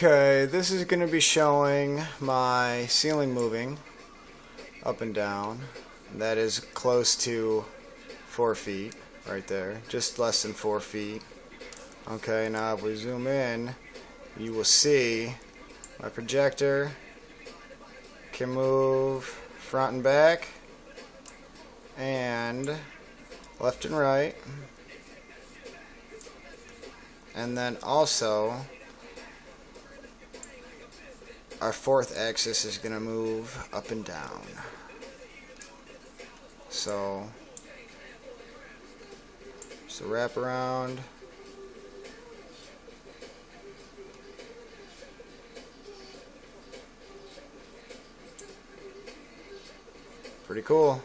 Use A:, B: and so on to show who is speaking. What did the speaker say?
A: Okay, this is going to be showing my ceiling moving up and down. That is close to 4 feet right there, just less than 4 feet. Okay, now if we zoom in, you will see my projector can move front and back and left and right, and then also our fourth axis is going to move up and down. So wrap around. Pretty cool.